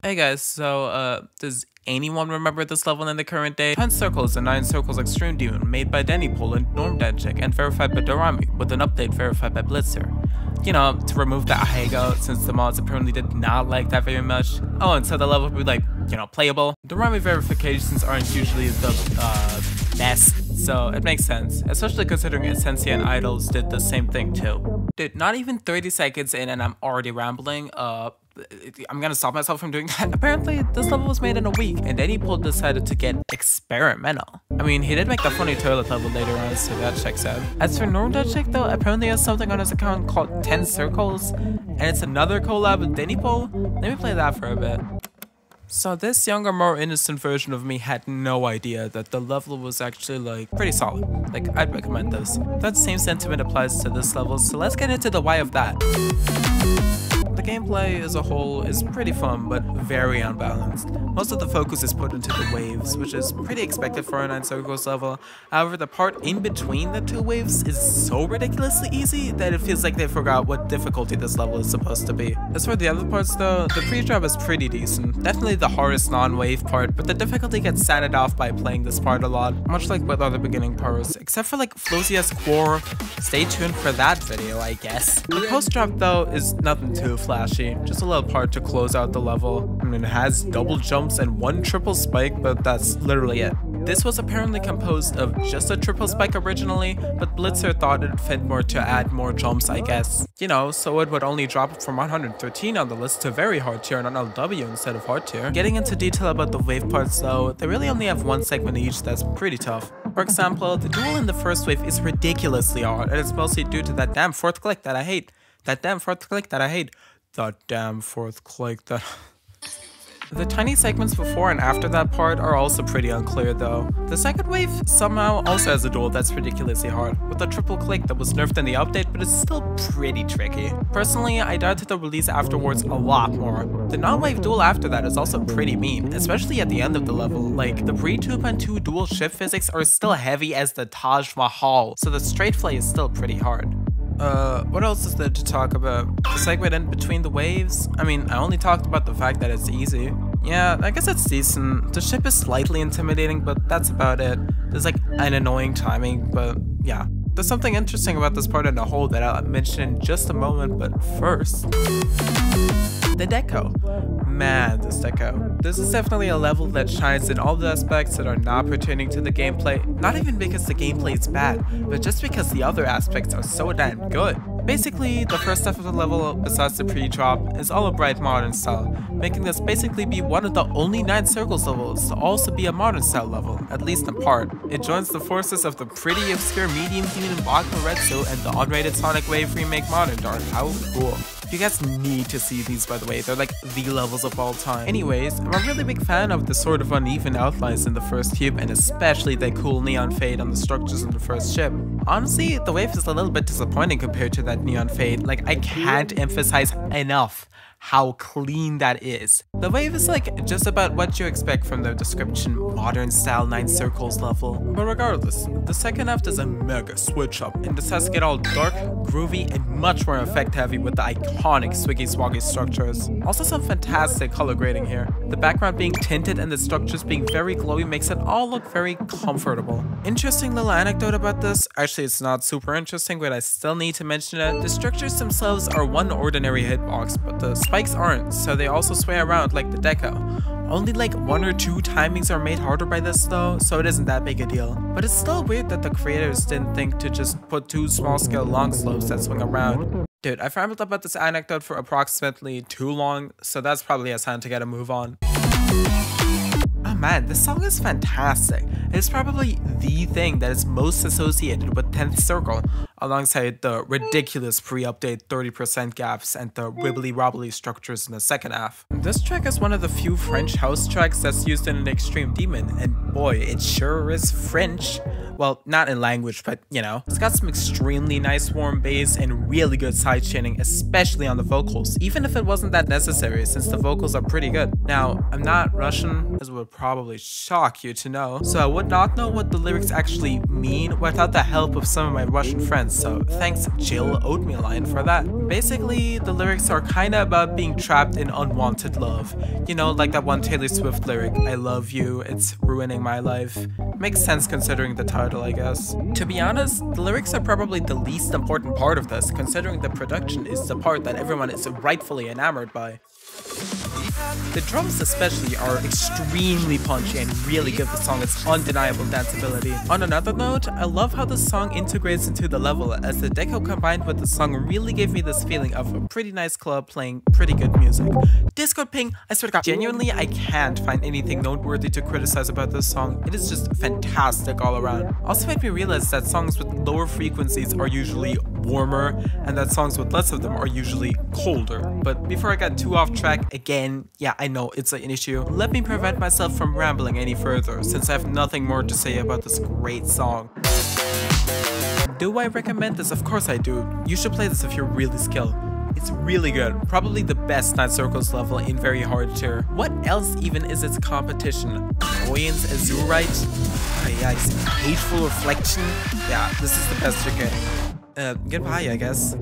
Hey guys, so does anyone remember this level in the current day? 10 circles and 9 circles extreme demon made by DeniPol and NormDanchik and verified by Dorami with an update verified by Blitzer. You know, to remove the Ahego since the mods apparently did not like that very much. Oh, and so the level would be like, you know, playable. Dorami verifications aren't usually the best, so it makes sense, especially considering Essentia and Idols did the same thing too. Dude, not even 30 seconds in and I'm already rambling. I'm gonna stop myself from doing that. Apparently, this level was made in a week, and DeniPol decided to get experimental. I mean, he did make the funny toilet level later on, so that checks out. As for NormDanchik though, apparently he has something on his account called 10 Circles, and it's another collab with DeniPol. Let me play that for a bit. So this younger, more innocent version of me had no idea that the level was actually like pretty solid. Like, I'd recommend this. That same sentiment applies to this level, so let's get into the why of that. The gameplay as a whole is pretty fun, but very unbalanced. Most of the focus is put into the waves, which is pretty expected for a 9 circles level. However, the part in between the two waves is so ridiculously easy that it feels like they forgot what difficulty this level is supposed to be. As for the other parts though, the pre-drop is pretty decent. Definitely the hardest non-wave part, but the difficulty gets sanded off by playing this part a lot, much like with other beginning parts, except for like Flosia's core. Stay tuned for that video, I guess. The post-drop though is nothing too flashy, just a little part to close out the level. I mean, it has double jumps and 1 triple spike, but that's literally it. This was apparently composed of just a triple spike originally, but Blitzer thought it fit more to add more jumps, I guess. You know, so it would only drop from 113 on the list to very hard tier on NLW instead of hard tier. Getting into detail about the wave parts though, they really only have 1 segment each that's pretty tough. For example, the duel in the first wave is ridiculously hard, and it's mostly due to that damn fourth click that I hate. That damn fourth click that I hate. The damn fourth click that... The tiny segments before and after that part are also pretty unclear though. The second wave somehow also has a duel that's ridiculously hard, with a triple click that was nerfed in the update, but it's still pretty tricky. Personally, I doubted the release afterwards a lot more. The non-wave duel after that is also pretty mean, especially at the end of the level. Like, the pre-2.2 dual shift physics are still heavy as the Taj Mahal, so the straight play is still pretty hard. What else is there to talk about? The segment in between the waves? I mean, I only talked about the fact that it's easy. Yeah, I guess it's decent. The ship is slightly intimidating, but that's about it. There's like an annoying timing, but yeah. There's something interesting about this part in the whole that I'll mention in just a moment, but first... The deco. Man, this deco. This is definitely a level that shines in all the aspects that are not pertaining to the gameplay, not even because the gameplay is bad, but just because the other aspects are so damn good. Basically, the first half of the level, besides the pre-drop, is all a bright modern style, making this basically be one of the only 9 circles levels to also be a modern style level, at least in part. It joins the forces of the pretty obscure medium demon Bakuretsu and the unrated Sonic Wave remake Modern Dark. How cool. You guys need to see these, by the way, they're like the levels of all time. Anyways, I'm a really big fan of the sort of uneven outlines in the first cube, and especially the cool neon fade on the structures in the first ship. Honestly, the wave is a little bit disappointing compared to that neon fade. Like, I can't emphasize enough how clean that is. The wave is like just about what you expect from the description modern style 9 circles level. But regardless, the second half is a mega switch up, and this has to get all dark, groovy, and much more effect heavy with the iconic swiggy swaggy structures. Also some fantastic color grading here. The background being tinted and the structures being very glowy makes it all look very comfortable. Interesting little anecdote about this, actually it's not super interesting, but I still need to mention it. The structures themselves are one ordinary hitbox, but the spikes aren't, so they also sway around like the deco. Only like 1 or 2 timings are made harder by this though, so it isn't that big a deal. But it's still weird that the creators didn't think to just put 2 small scale long slopes that swing around. Dude, I've rambled about this anecdote for approximately too long, so that's probably a sign to get a move on. Oh man, this song is fantastic. It's probably the thing that is most associated with 10th Circle, alongside the ridiculous pre-update 30% gaps and the wibbly-wobbly structures in the second half. This track is one of the few French house tracks that's used in an Extreme Demon, and boy, it sure is French. Well, not in language, but you know. It's got some extremely nice warm bass and really good sidechaining, especially on the vocals, even if it wasn't that necessary since the vocals are pretty good. Now, I'm not Russian, as would probably shock you to know, so I would not know what the lyrics actually mean without the help of some of my Russian friends. so thanks Jill Oatmeal for that. Basically, the lyrics are kinda about being trapped in unwanted love. You know, like that one Taylor Swift lyric, I love you, it's ruining my life. Makes sense considering the title, I guess. To be honest, the lyrics are probably the least important part of this, considering the production is the part that everyone is rightfully enamored by. The drums especially are extremely punchy and really give the song its undeniable danceability. On another note, I love how the song integrates into the level, as the deco combined with the song really gave me this feeling of a pretty nice club playing pretty good music. Discord ping, I swear to God, genuinely I can't find anything noteworthy to criticize about this song. It is just fantastic all around. Also made me realize that songs with lower frequencies are usually warmer and that songs with less of them are usually colder. But before I got too off track again, yeah, I know it's an issue. Let me prevent myself from rambling any further, since I have nothing more to say about this great song. Do I recommend this? Of course I do. You should play this if you're really skilled. It's really good. Probably the best Night Circles level in very hard tier. What else even is its competition? Royen's Azurite? Oh yeah, Hateful Reflection? Yeah, this is the best you're getting. Goodbye, I guess.